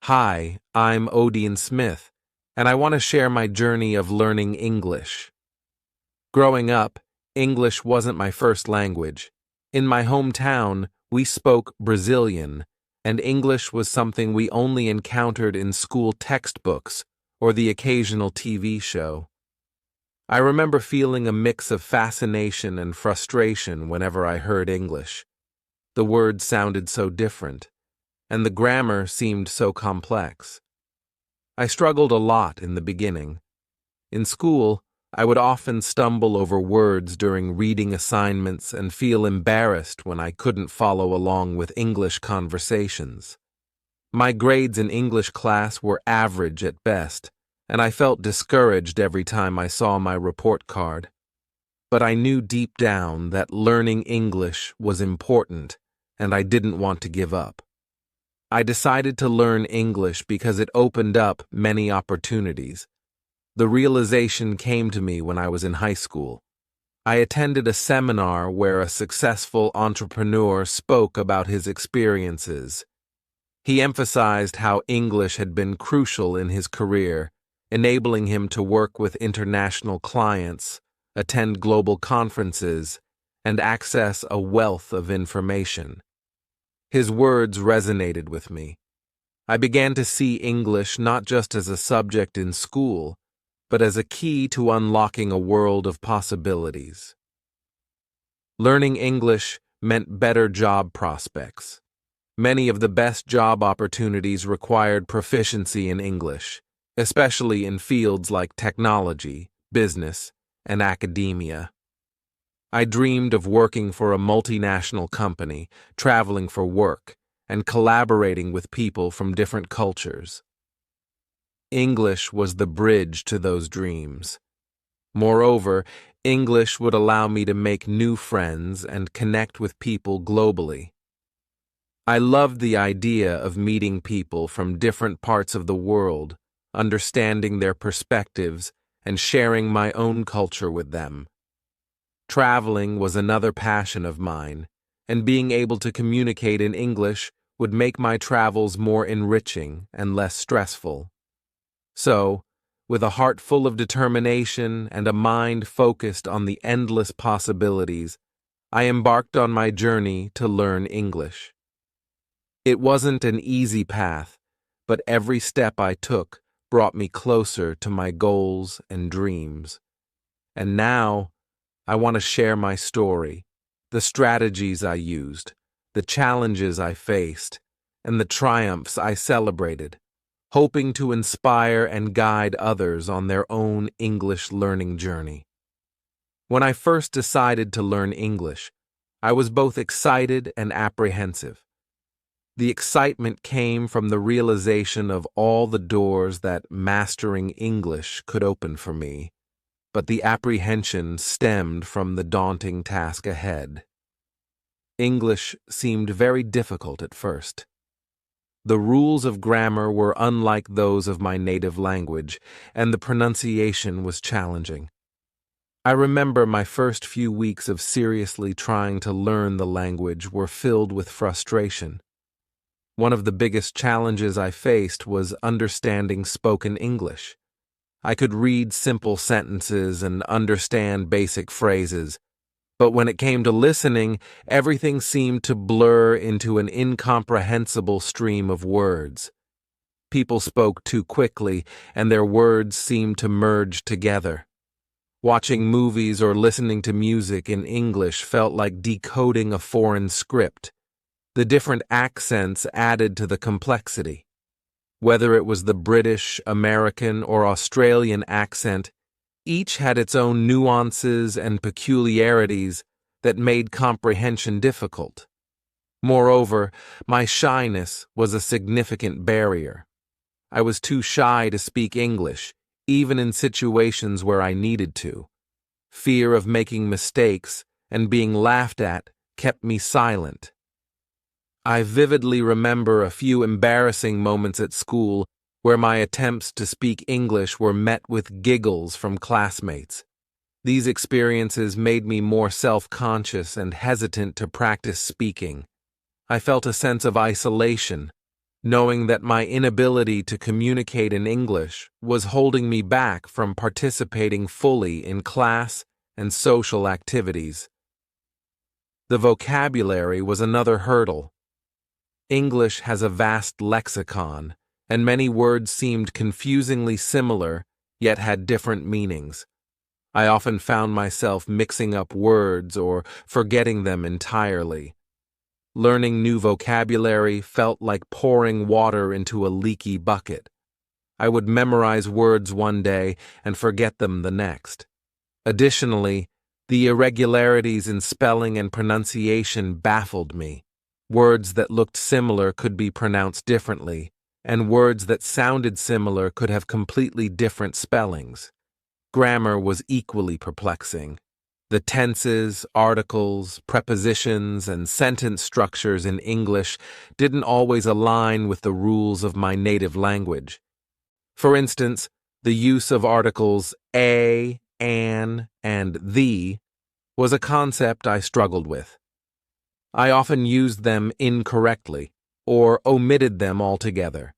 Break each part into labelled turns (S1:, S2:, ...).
S1: Hi, I'm Odian Smith, and I want to share my journey of learning English. Growing up, English wasn't my first language. In my hometown, we spoke Brazilian, and English was something we only encountered in school textbooks or the occasional TV show. I remember feeling a mix of fascination and frustration whenever I heard English. The words sounded so different, and the grammar seemed so complex. I struggled a lot in the beginning. In school, I would often stumble over words during reading assignments and feel embarrassed when I couldn't follow along with English conversations. My grades in English class were average at best, and I felt discouraged every time I saw my report card. But I knew deep down that learning English was important, and I didn't want to give up. I decided to learn English because it opened up many opportunities. The realization came to me when I was in high school. I attended a seminar where a successful entrepreneur spoke about his experiences. He emphasized how English had been crucial in his career, enabling him to work with international clients, attend global conferences, and access a wealth of information. His words resonated with me. I began to see English not just as a subject in school, but as a key to unlocking a world of possibilities. Learning English meant better job prospects. Many of the best job opportunities required proficiency in English, especially in fields like technology, business, and academia. I dreamed of working for a multinational company, traveling for work, and collaborating with people from different cultures. English was the bridge to those dreams. Moreover, English would allow me to make new friends and connect with people globally. I loved the idea of meeting people from different parts of the world, understanding their perspectives, and sharing my own culture with them. Traveling was another passion of mine, and being able to communicate in English would make my travels more enriching and less stressful. So, with a heart full of determination and a mind focused on the endless possibilities, I embarked on my journey to learn English. It wasn't an easy path, but every step I took brought me closer to my goals and dreams. And now, I want to share my story, the strategies I used, the challenges I faced, and the triumphs I celebrated, hoping to inspire and guide others on their own English learning journey. When I first decided to learn English, I was both excited and apprehensive. The excitement came from the realization of all the doors that mastering English could open for me, but the apprehension stemmed from the daunting task ahead. English seemed very difficult at first. The rules of grammar were unlike those of my native language, and the pronunciation was challenging. I remember my first few weeks of seriously trying to learn the language were filled with frustration. One of the biggest challenges I faced was understanding spoken English. I could read simple sentences and understand basic phrases, but when it came to listening, everything seemed to blur into an incomprehensible stream of words. People spoke too quickly, and their words seemed to merge together. Watching movies or listening to music in English felt like decoding a foreign script. The different accents added to the complexity. Whether it was the British, American, or Australian accent, each had its own nuances and peculiarities that made comprehension difficult. Moreover, my shyness was a significant barrier. I was too shy to speak English, even in situations where I needed to. Fear of making mistakes and being laughed at kept me silent. I vividly remember a few embarrassing moments at school where my attempts to speak English were met with giggles from classmates. These experiences made me more self-conscious and hesitant to practice speaking. I felt a sense of isolation, knowing that my inability to communicate in English was holding me back from participating fully in class and social activities. The vocabulary was another hurdle. English has a vast lexicon, and many words seemed confusingly similar, yet had different meanings. I often found myself mixing up words or forgetting them entirely. Learning new vocabulary felt like pouring water into a leaky bucket. I would memorize words one day and forget them the next. Additionally, the irregularities in spelling and pronunciation baffled me. Words that looked similar could be pronounced differently, and words that sounded similar could have completely different spellings. Grammar was equally perplexing. The tenses, articles, prepositions, and sentence structures in English didn't always align with the rules of my native language. For instance, the use of articles a, an, and the was a concept I struggled with. I often used them incorrectly or omitted them altogether.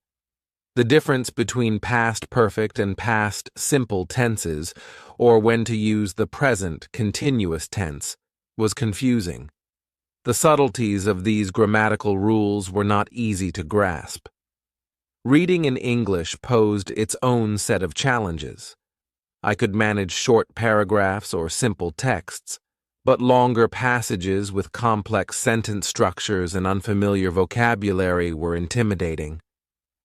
S1: The difference between past perfect and past simple tenses, or when to use the present continuous tense, was confusing. The subtleties of these grammatical rules were not easy to grasp. Reading in English posed its own set of challenges. I could manage short paragraphs or simple texts, but longer passages with complex sentence structures and unfamiliar vocabulary were intimidating.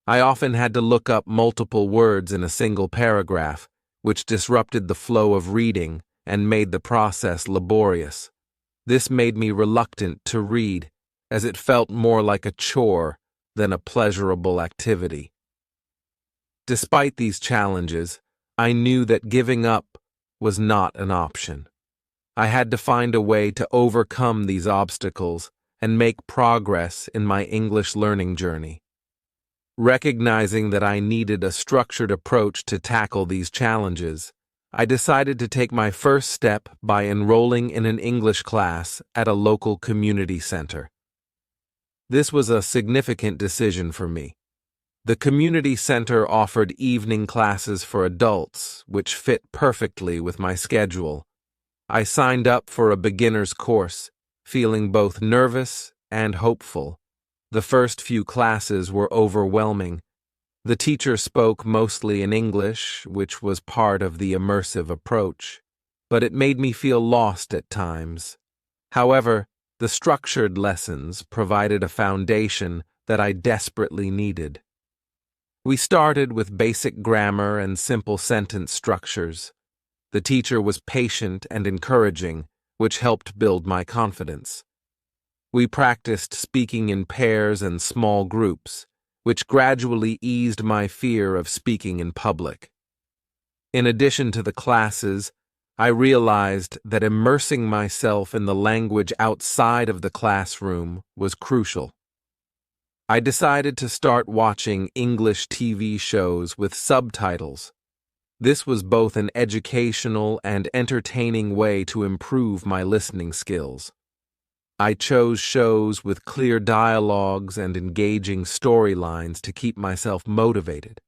S1: I often had to look up multiple words in a single paragraph, which disrupted the flow of reading and made the process laborious. This made me reluctant to read, as it felt more like a chore than a pleasurable activity. Despite these challenges, I knew that giving up was not an option. I had to find a way to overcome these obstacles and make progress in my English learning journey. Recognizing that I needed a structured approach to tackle these challenges, I decided to take my first step by enrolling in an English class at a local community center. This was a significant decision for me. The community center offered evening classes for adults, which fit perfectly with my schedule. I signed up for a beginner's course, feeling both nervous and hopeful. The first few classes were overwhelming. The teacher spoke mostly in English, which was part of the immersive approach, but it made me feel lost at times. However, the structured lessons provided a foundation that I desperately needed. We started with basic grammar and simple sentence structures. The teacher was patient and encouraging, which helped build my confidence. We practiced speaking in pairs and small groups, which gradually eased my fear of speaking in public. In addition to the classes, I realized that immersing myself in the language outside of the classroom was crucial. I decided to start watching English TV shows with subtitles. This was both an educational and entertaining way to improve my listening skills. I chose shows with clear dialogues and engaging storylines to keep myself motivated.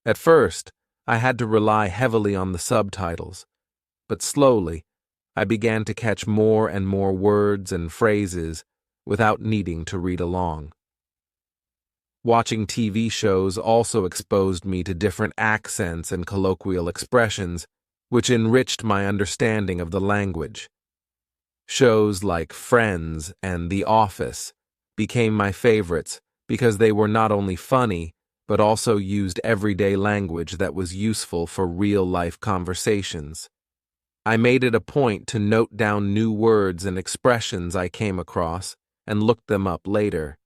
S1: At first, I had to rely heavily on the subtitles, but slowly, I began to catch more and more words and phrases without needing to read along. Watching TV shows also exposed me to different accents and colloquial expressions, which enriched my understanding of the language. Shows like Friends and The Office became my favorites because they were not only funny, but also used everyday language that was useful for real-life conversations. I made it a point to note down new words and expressions I came across and looked them up later.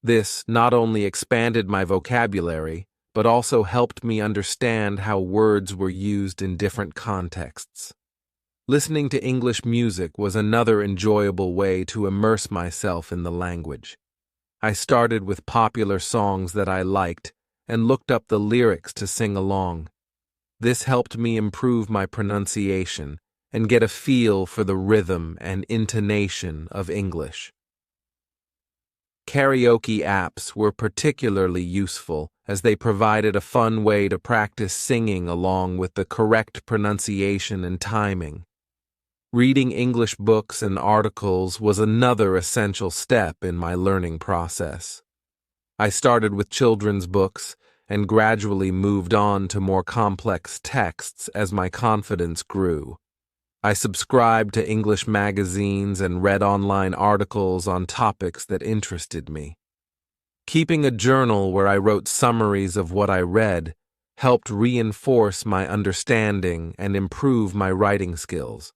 S1: This not only expanded my vocabulary, but also helped me understand how words were used in different contexts. Listening to English music was another enjoyable way to immerse myself in the language. I started with popular songs that I liked and looked up the lyrics to sing along. This helped me improve my pronunciation and get a feel for the rhythm and intonation of English. Karaoke apps were particularly useful as they provided a fun way to practice singing along with the correct pronunciation and timing. Reading English books and articles was another essential step in my learning process. I started with children's books and gradually moved on to more complex texts as my confidence grew. I subscribed to English magazines and read online articles on topics that interested me. Keeping a journal where I wrote summaries of what I read helped reinforce my understanding and improve my writing skills.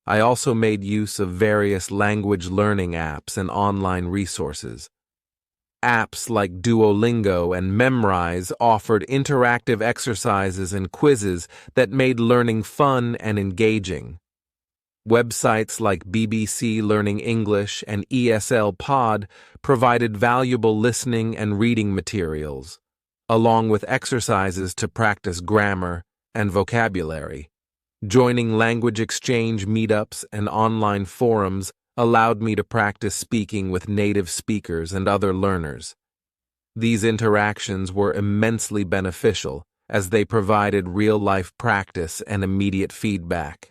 S1: I also made use of various language learning apps and online resources. Apps like Duolingo and Memrise offered interactive exercises and quizzes that made learning fun and engaging. Websites like BBC Learning English and ESL Pod provided valuable listening and reading materials, along with exercises to practice grammar and vocabulary. Joining language exchange meetups and online forums allowed me to practice speaking with native speakers and other learners. These interactions were immensely beneficial as they provided real-life practice and immediate feedback.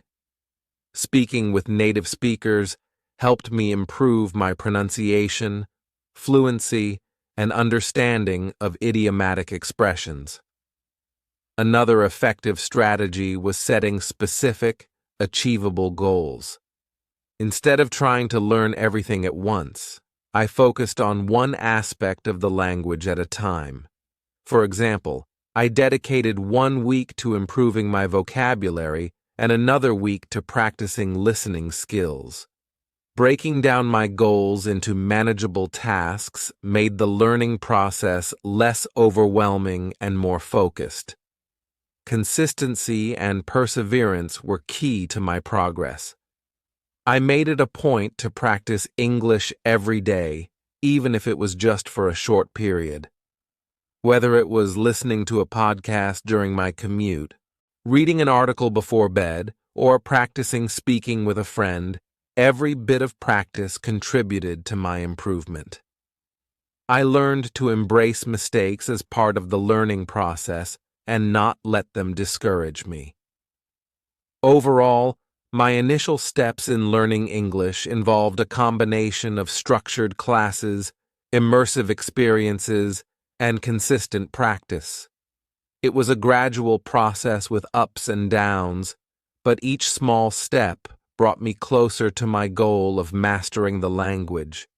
S1: Speaking with native speakers helped me improve my pronunciation, fluency, and understanding of idiomatic expressions. Another effective strategy was setting specific, achievable goals. Instead of trying to learn everything at once, I focused on one aspect of the language at a time. For example, I dedicated 1 week to improving my vocabulary and another week to practicing listening skills. Breaking down my goals into manageable tasks made the learning process less overwhelming and more focused. Consistency and perseverance were key to my progress. I made it a point to practice English every day, even if it was just for a short period. Whether it was listening to a podcast during my commute, reading an article before bed, or practicing speaking with a friend, every bit of practice contributed to my improvement. I learned to embrace mistakes as part of the learning process and not let them discourage me. Overall, my initial steps in learning English involved a combination of structured classes, immersive experiences, and consistent practice. It was a gradual process with ups and downs, but each small step brought me closer to my goal of mastering the language.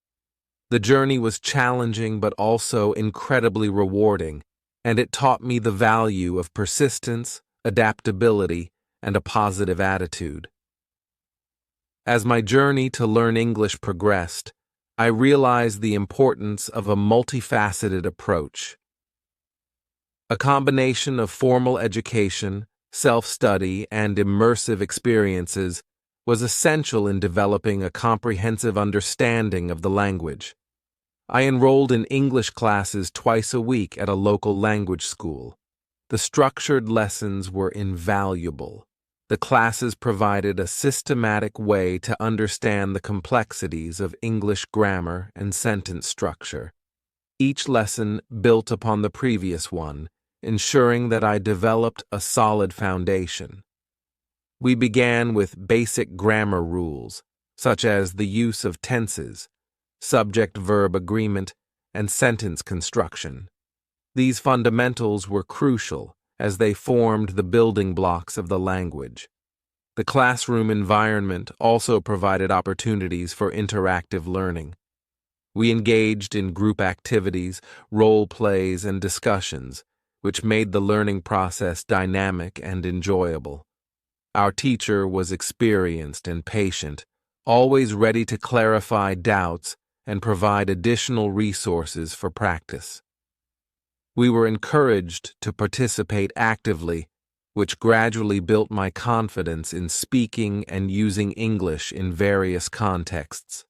S1: The journey was challenging but also incredibly rewarding, and it taught me the value of persistence, adaptability, and a positive attitude. As my journey to learn English progressed, I realized the importance of a multifaceted approach. A combination of formal education, self-study, and immersive experiences was essential in developing a comprehensive understanding of the language. I enrolled in English classes twice a week at a local language school. The structured lessons were invaluable. The classes provided a systematic way to understand the complexities of English grammar and sentence structure. Each lesson built upon the previous one, ensuring that I developed a solid foundation. We began with basic grammar rules, such as the use of tenses, subject-verb agreement, and sentence construction. These fundamentals were crucial as they formed the building blocks of the language. The classroom environment also provided opportunities for interactive learning. We engaged in group activities, role plays, and discussions, which made the learning process dynamic and enjoyable. Our teacher was experienced and patient, always ready to clarify doubts and provide additional resources for practice. We were encouraged to participate actively, which gradually built my confidence in speaking and using English in various contexts.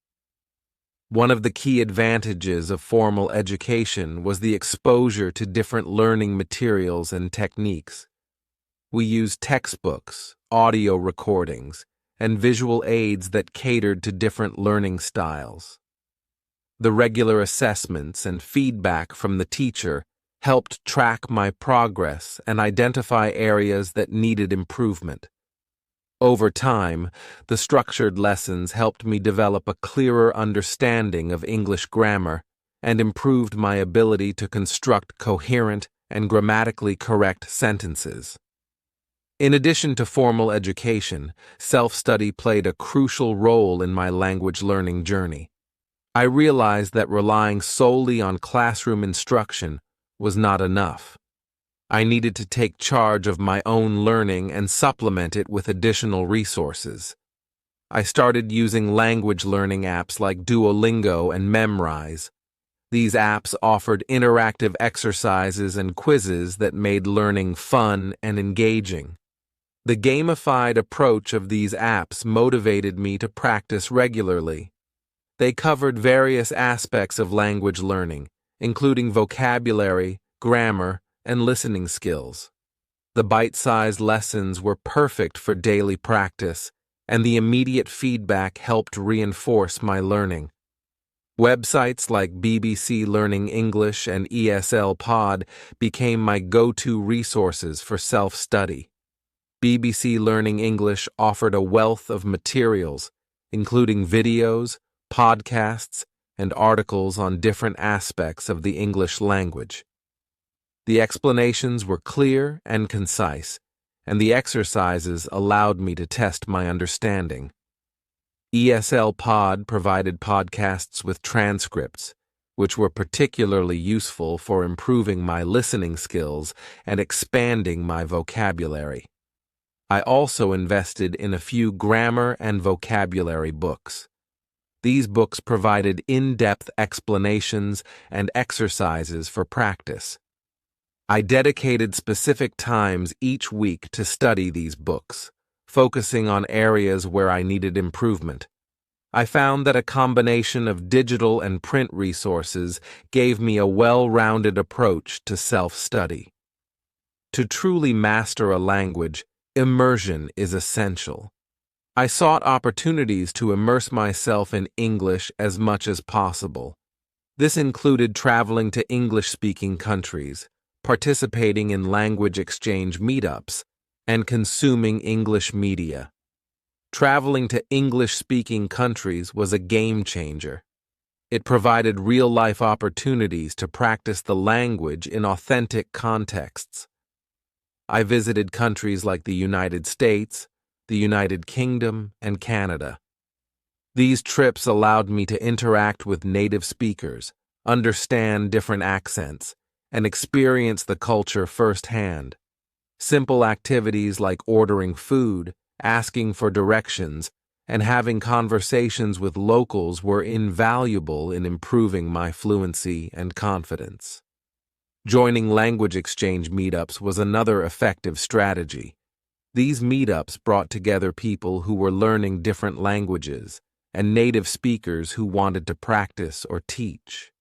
S1: One of the key advantages of formal education was the exposure to different learning materials and techniques. We used textbooks, audio recordings, and visual aids that catered to different learning styles. The regular assessments and feedback from the teacher helped track my progress and identify areas that needed improvement. Over time, the structured lessons helped me develop a clearer understanding of English grammar and improved my ability to construct coherent and grammatically correct sentences. In addition to formal education, self-study played a crucial role in my language learning journey. I realized that relying solely on classroom instruction was not enough. I needed to take charge of my own learning and supplement it with additional resources. I started using language learning apps like Duolingo and Memrise. These apps offered interactive exercises and quizzes that made learning fun and engaging. The gamified approach of these apps motivated me to practice regularly. They covered various aspects of language learning, including vocabulary, grammar, and listening skills. The bite-sized lessons were perfect for daily practice, and the immediate feedback helped reinforce my learning. Websites like BBC Learning English and ESL Pod became my go-to resources for self-study. BBC Learning English offered a wealth of materials, including videos, podcasts, and articles on different aspects of the English language. The explanations were clear and concise, and the exercises allowed me to test my understanding. ESL Pod provided podcasts with transcripts, which were particularly useful for improving my listening skills and expanding my vocabulary. I also invested in a few grammar and vocabulary books. These books provided in-depth explanations and exercises for practice. I dedicated specific times each week to study these books, focusing on areas where I needed improvement. I found that a combination of digital and print resources gave me a well-rounded approach to self-study. To truly master a language, immersion is essential. I sought opportunities to immerse myself in English as much as possible. This included traveling to English-speaking countries, participating in language exchange meetups, and consuming English media. Traveling to English-speaking countries was a game changer. It provided real-life opportunities to practice the language in authentic contexts. I visited countries like the United States, the United Kingdom, and Canada. These trips allowed me to interact with native speakers, understand different accents, and experience the culture firsthand. Simple activities like ordering food, asking for directions, and having conversations with locals were invaluable in improving my fluency and confidence. Joining language exchange meetups was another effective strategy. These meetups brought together people who were learning different languages and native speakers who wanted to practice or teach.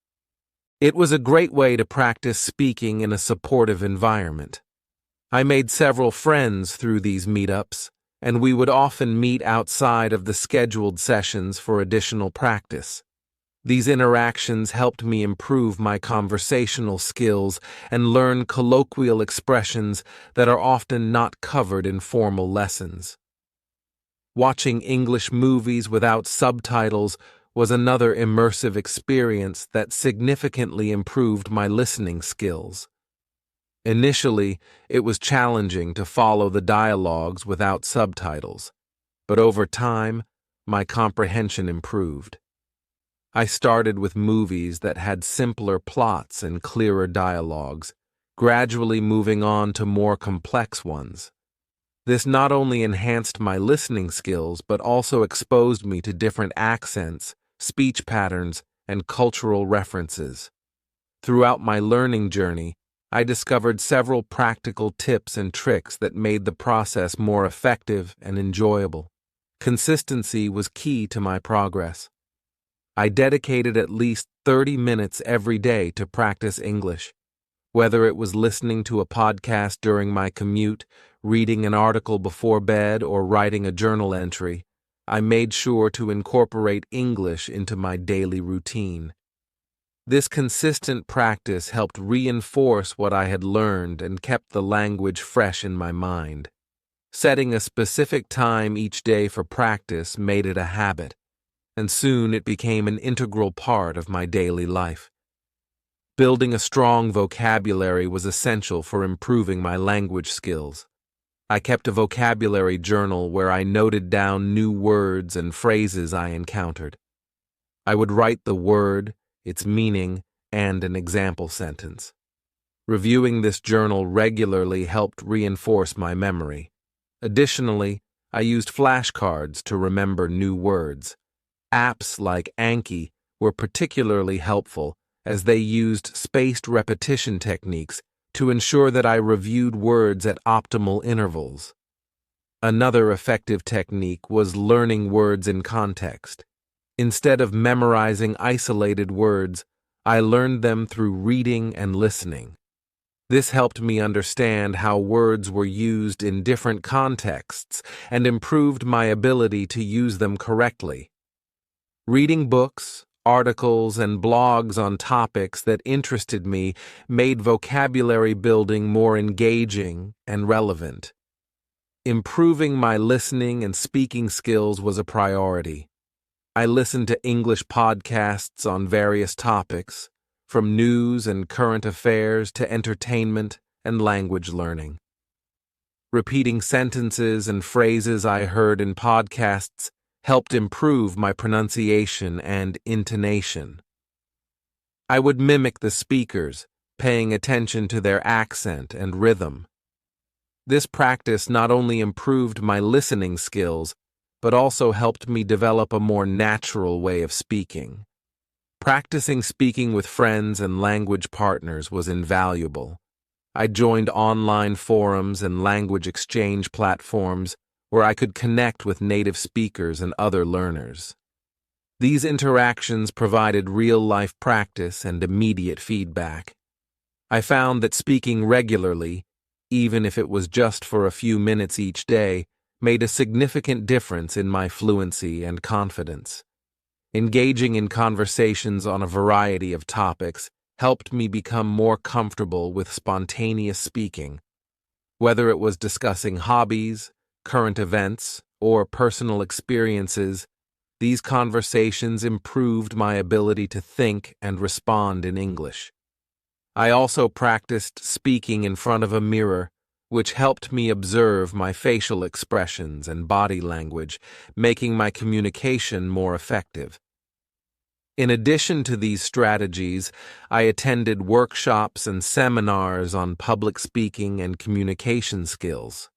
S1: It was a great way to practice speaking in a supportive environment. I made several friends through these meetups, and we would often meet outside of the scheduled sessions for additional practice. These interactions helped me improve my conversational skills and learn colloquial expressions that are often not covered in formal lessons. Watching English movies without subtitles was another immersive experience that significantly improved my listening skills. Initially, it was challenging to follow the dialogues without subtitles, but over time, my comprehension improved. I started with movies that had simpler plots and clearer dialogues, gradually moving on to more complex ones. This not only enhanced my listening skills, but also exposed me to different accents, speech patterns, and cultural references. Throughout my learning journey, I discovered several practical tips and tricks that made the process more effective and enjoyable. Consistency was key to my progress. I dedicated at least 30 minutes every day to practice English. Whether it was listening to a podcast during my commute, reading an article before bed, or writing a journal entry, I made sure to incorporate English into my daily routine. This consistent practice helped reinforce what I had learned and kept the language fresh in my mind. Setting a specific time each day for practice made it a habit, and soon it became an integral part of my daily life. Building a strong vocabulary was essential for improving my language skills. I kept a vocabulary journal where I noted down new words and phrases I encountered. I would write the word, its meaning, and an example sentence. Reviewing this journal regularly helped reinforce my memory. Additionally, I used flashcards to remember new words. Apps like Anki were particularly helpful as they used spaced repetition techniques to ensure that I reviewed words at optimal intervals. Another effective technique was learning words in context. Instead of memorizing isolated words, I learned them through reading and listening. This helped me understand how words were used in different contexts and improved my ability to use them correctly. Reading books, articles, and blogs on topics that interested me made vocabulary building more engaging and relevant. Improving my listening and speaking skills was a priority. I listened to English podcasts on various topics, from news and current affairs to entertainment and language learning. Repeating sentences and phrases I heard in podcasts helped improve my pronunciation and intonation. I would mimic the speakers, paying attention to their accent and rhythm. This practice not only improved my listening skills, but also helped me develop a more natural way of speaking. Practicing speaking with friends and language partners was invaluable. I joined online forums and language exchange platforms where I could connect with native speakers and other learners. These interactions provided real-life practice and immediate feedback. I found that speaking regularly, even if it was just for a few minutes each day, made a significant difference in my fluency and confidence. Engaging in conversations on a variety of topics helped me become more comfortable with spontaneous speaking. Whether it was discussing hobbies, current events, or personal experiences, these conversations improved my ability to think and respond in English. I also practiced speaking in front of a mirror, which helped me observe my facial expressions and body language, making my communication more effective. In addition to these strategies, I attended workshops and seminars on public speaking and communication skills.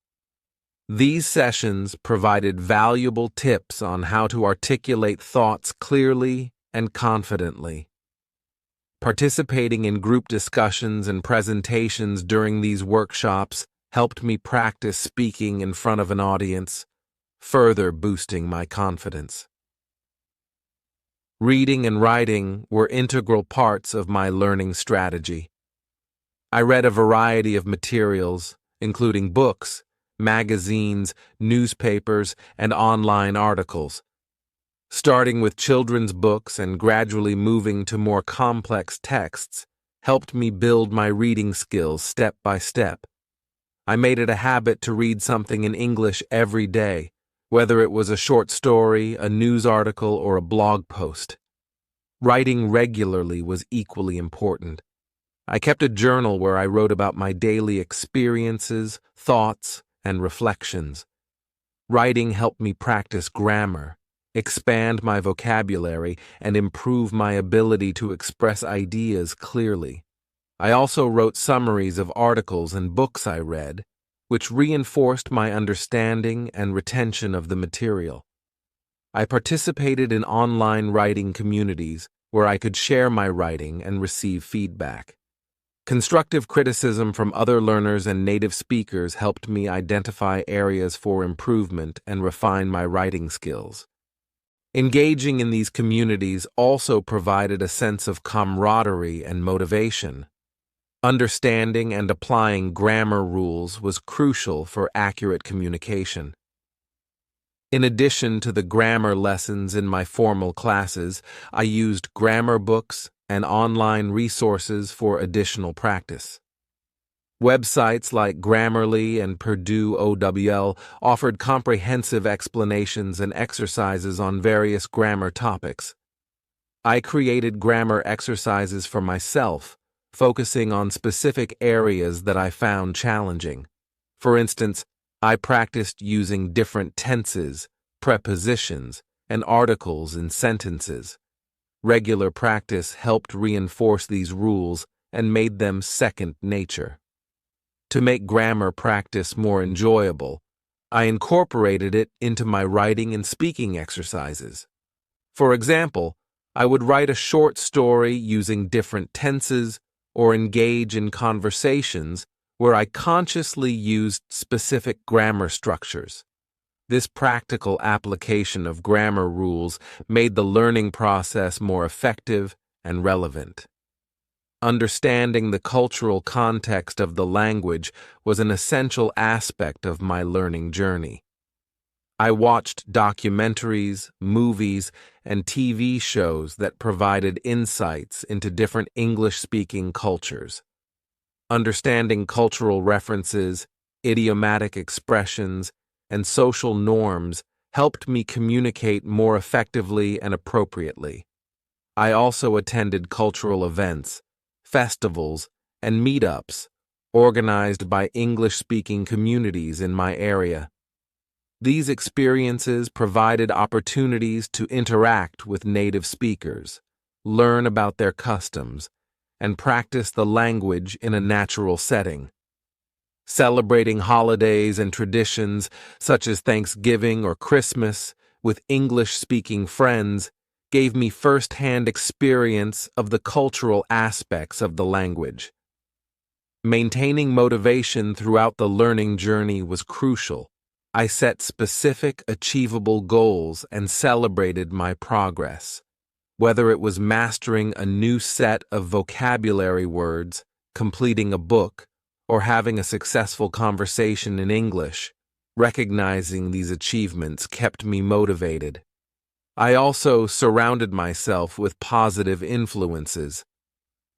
S1: These sessions provided valuable tips on how to articulate thoughts clearly and confidently. Participating in group discussions and presentations during these workshops helped me practice speaking in front of an audience, further boosting my confidence. Reading and writing were integral parts of my learning strategy. I read a variety of materials, including books, magazines, newspapers, and online articles. Starting with children's books and gradually moving to more complex texts helped me build my reading skills step by step. I made it a habit to read something in English every day, whether it was a short story, a news article, or a blog post. Writing regularly was equally important. I kept a journal where I wrote about my daily experiences, thoughts, and reflections. Writing helped me practice grammar, expand my vocabulary, and improve my ability to express ideas clearly. I also wrote summaries of articles and books I read, which reinforced my understanding and retention of the material. I participated in online writing communities where I could share my writing and receive feedback. Constructive criticism from other learners and native speakers helped me identify areas for improvement and refine my writing skills. Engaging in these communities also provided a sense of camaraderie and motivation. Understanding and applying grammar rules was crucial for accurate communication. In addition to the grammar lessons in my formal classes, I used grammar books, and online resources for additional practice. Websites like Grammarly and Purdue OWL offered comprehensive explanations and exercises on various grammar topics. I created grammar exercises for myself, focusing on specific areas that I found challenging. For instance, I practiced using different tenses, prepositions, and articles in sentences. Regular practice helped reinforce these rules and made them second nature. To make grammar practice more enjoyable, I incorporated it into my writing and speaking exercises. For example, I would write a short story using different tenses or engage in conversations where I consciously used specific grammar structures. This practical application of grammar rules made the learning process more effective and relevant. Understanding the cultural context of the language was an essential aspect of my learning journey. I watched documentaries, movies, and TV shows that provided insights into different English-speaking cultures. Understanding cultural references, idiomatic expressions, and social norms helped me communicate more effectively and appropriately. I also attended cultural events, festivals, and meetups organized by English-speaking communities in my area. These experiences provided opportunities to interact with native speakers, learn about their customs, and practice the language in a natural setting. Celebrating holidays and traditions such as Thanksgiving or Christmas with English-speaking friends gave me first-hand experience of the cultural aspects of the language. Maintaining motivation throughout the learning journey was crucial. I set specific, achievable goals and celebrated my progress. Whether it was mastering a new set of vocabulary words, completing a book, or having a successful conversation in English, recognizing these achievements kept me motivated. I also surrounded myself with positive influences.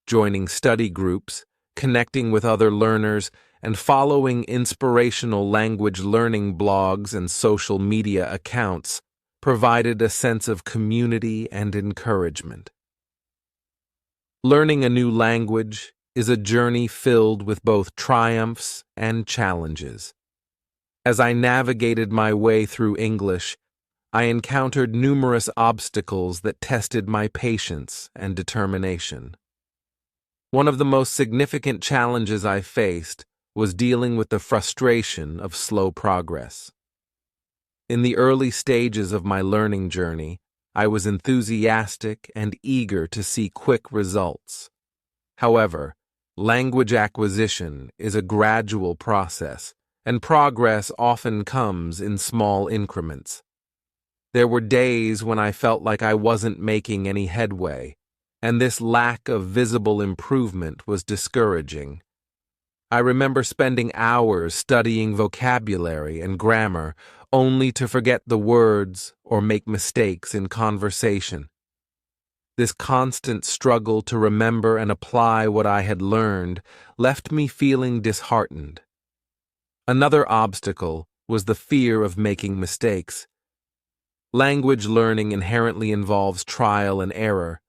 S1: Joining study groups, connecting with other learners, and following inspirational language learning blogs and social media accounts provided a sense of community and encouragement. Learning a new language is a journey filled with both triumphs and challenges. As I navigated my way through English, I encountered numerous obstacles that tested my patience and determination. One of the most significant challenges I faced was dealing with the frustration of slow progress. In the early stages of my learning journey, I was enthusiastic and eager to see quick results. However, language acquisition is a gradual process, and progress often comes in small increments. There were days when I felt like I wasn't making any headway, and this lack of visible improvement was discouraging. I remember spending hours studying vocabulary and grammar only to forget the words or make mistakes in conversation. This constant struggle to remember and apply what I had learned left me feeling disheartened. Another obstacle was the fear of making mistakes. Language learning inherently involves trial and error,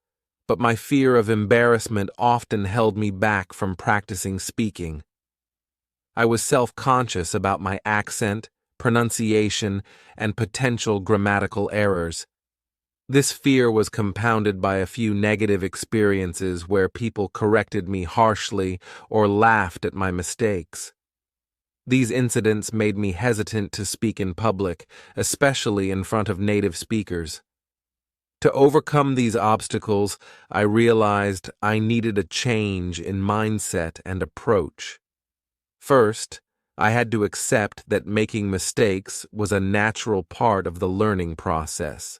S1: but my fear of embarrassment often held me back from practicing speaking. I was self-conscious about my accent, pronunciation, and potential grammatical errors. This fear was compounded by a few negative experiences where people corrected me harshly or laughed at my mistakes. These incidents made me hesitant to speak in public, especially in front of native speakers. To overcome these obstacles, I realized I needed a change in mindset and approach. First, I had to accept that making mistakes was a natural part of the learning process.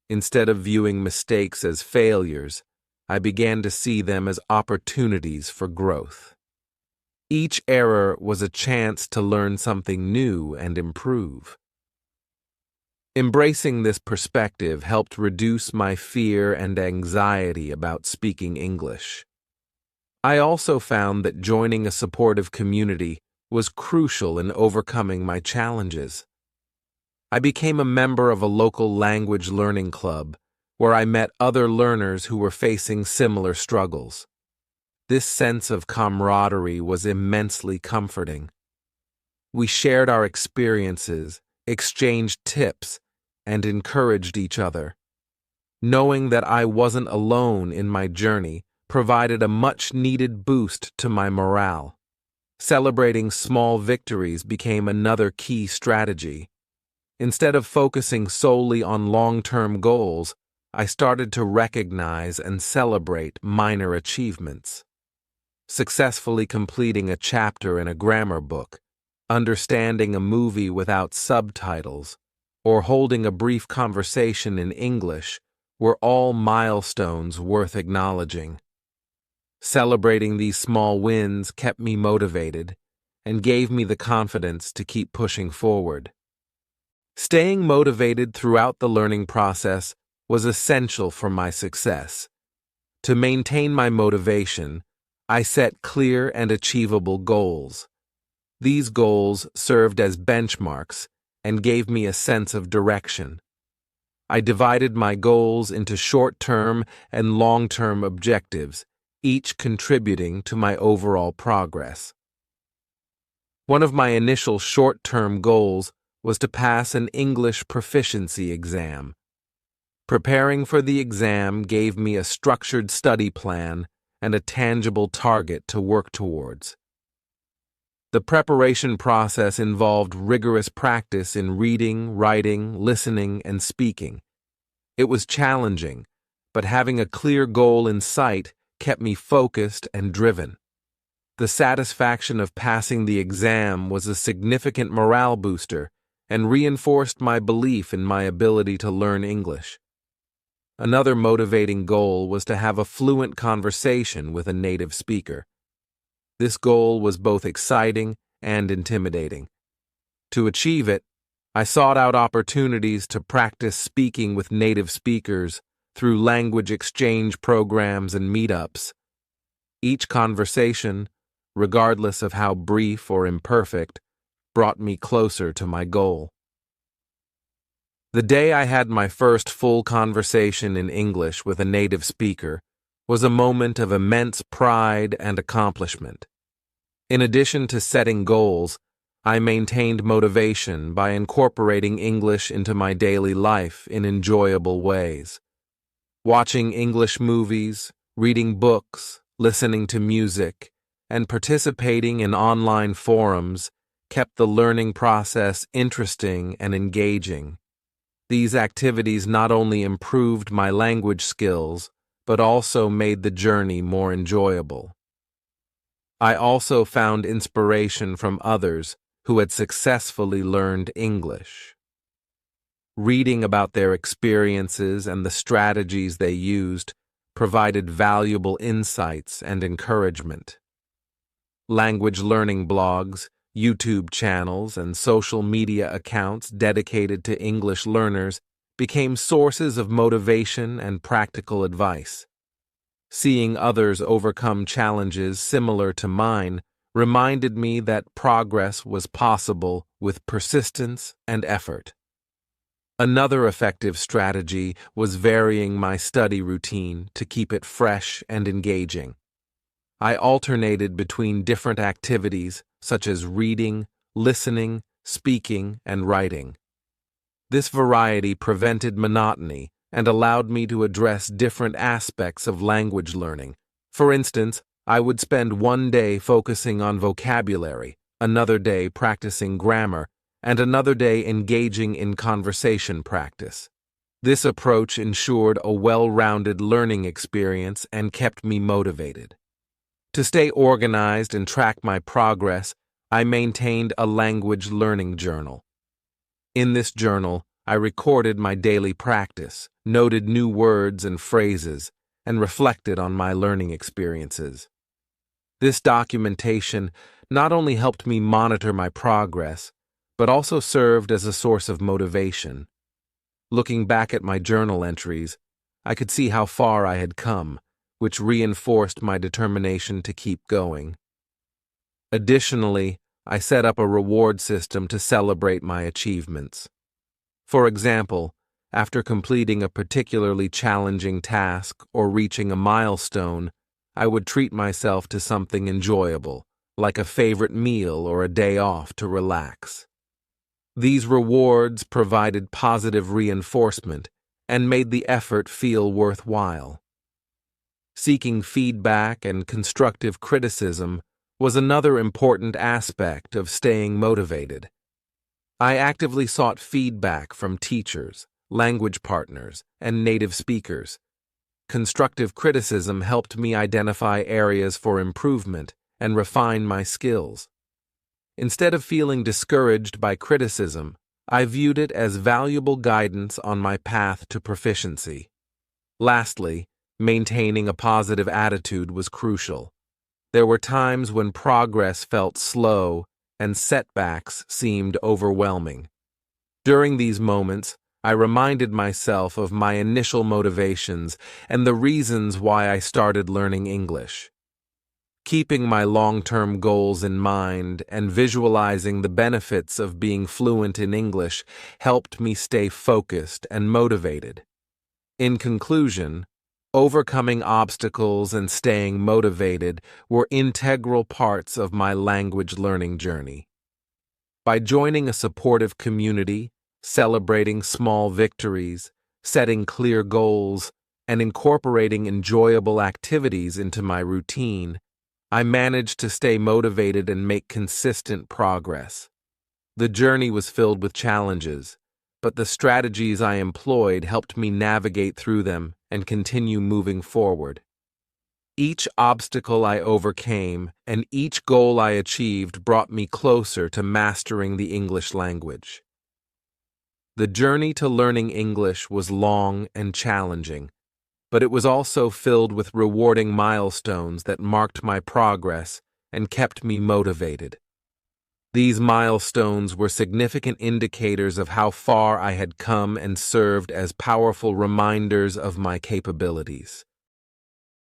S1: Instead of viewing mistakes as failures, I began to see them as opportunities for growth. Each error was a chance to learn something new and improve. Embracing this perspective helped reduce my fear and anxiety about speaking English. I also found that joining a supportive community was crucial in overcoming my challenges. I became a member of a local language learning club where I met other learners who were facing similar struggles. This sense of camaraderie was immensely comforting. We shared our experiences, exchanged tips, and encouraged each other. Knowing that I wasn't alone in my journey provided a much-needed boost to my morale. Celebrating small victories became another key strategy. Instead of focusing solely on long-term goals, I started to recognize and celebrate minor achievements. Successfully completing a chapter in a grammar book, understanding a movie without subtitles, or holding a brief conversation in English were all milestones worth acknowledging. Celebrating these small wins kept me motivated and gave me the confidence to keep pushing forward. Staying motivated throughout the learning process was essential for my success. To maintain my motivation, I set clear and achievable goals. These goals served as benchmarks and gave me a sense of direction. I divided my goals into short-term and long-term objectives, each contributing to my overall progress. One of my initial short-term goals was to pass an English proficiency exam. Preparing for the exam gave me a structured study plan and a tangible target to work towards. The preparation process involved rigorous practice in reading, writing, listening, and speaking. It was challenging, but having a clear goal in sight kept me focused and driven. The satisfaction of passing the exam was a significant morale booster and reinforced my belief in my ability to learn English. Another motivating goal was to have a fluent conversation with a native speaker. This goal was both exciting and intimidating. To achieve it, I sought out opportunities to practice speaking with native speakers through language exchange programs and meetups. Each conversation, regardless of how brief or imperfect, brought me closer to my goal. The day I had my first full conversation in English with a native speaker was a moment of immense pride and accomplishment. In addition to setting goals, I maintained motivation by incorporating English into my daily life in enjoyable ways. Watching English movies, reading books, listening to music, and participating in online forums kept the learning process interesting and engaging. These activities not only improved my language skills, but also made the journey more enjoyable. I also found inspiration from others who had successfully learned English. Reading about their experiences and the strategies they used provided valuable insights and encouragement. Language learning blogs, YouTube channels, and social media accounts dedicated to English learners became sources of motivation and practical advice. Seeing others overcome challenges similar to mine reminded me that progress was possible with persistence and effort. Another effective strategy was varying my study routine to keep it fresh and engaging. I alternated between different activities such as reading, listening, speaking, and writing. This variety prevented monotony and allowed me to address different aspects of language learning. For instance, I would spend one day focusing on vocabulary, another day practicing grammar, and another day engaging in conversation practice. This approach ensured a well-rounded learning experience and kept me motivated. To stay organized and track my progress, I maintained a language learning journal. In this journal, I recorded my daily practice, noted new words and phrases, and reflected on my learning experiences. This documentation not only helped me monitor my progress, but also served as a source of motivation. Looking back at my journal entries, I could see how far I had come, which reinforced my determination to keep going. Additionally, I set up a reward system to celebrate my achievements. For example, after completing a particularly challenging task or reaching a milestone, I would treat myself to something enjoyable, like a favorite meal or a day off to relax. These rewards provided positive reinforcement and made the effort feel worthwhile. Seeking feedback and constructive criticism was another important aspect of staying motivated. I actively sought feedback from teachers, language partners, and native speakers. Constructive criticism helped me identify areas for improvement and refine my skills. Instead of feeling discouraged by criticism, I viewed it as valuable guidance on my path to proficiency. Lastly, maintaining a positive attitude was crucial. There were times when progress felt slow and setbacks seemed overwhelming. During these moments, I reminded myself of my initial motivations and the reasons why I started learning English. Keeping my long-term goals in mind and visualizing the benefits of being fluent in English helped me stay focused and motivated. In conclusion, overcoming obstacles and staying motivated were integral parts of my language learning journey. By joining a supportive community, celebrating small victories, setting clear goals, and incorporating enjoyable activities into my routine, I managed to stay motivated and make consistent progress. The journey was filled with challenges, but the strategies I employed helped me navigate through them and continue moving forward. Each obstacle I overcame and each goal I achieved brought me closer to mastering the English language. The journey to learning English was long and challenging, but it was also filled with rewarding milestones that marked my progress and kept me motivated. These milestones were significant indicators of how far I had come and served as powerful reminders of my capabilities.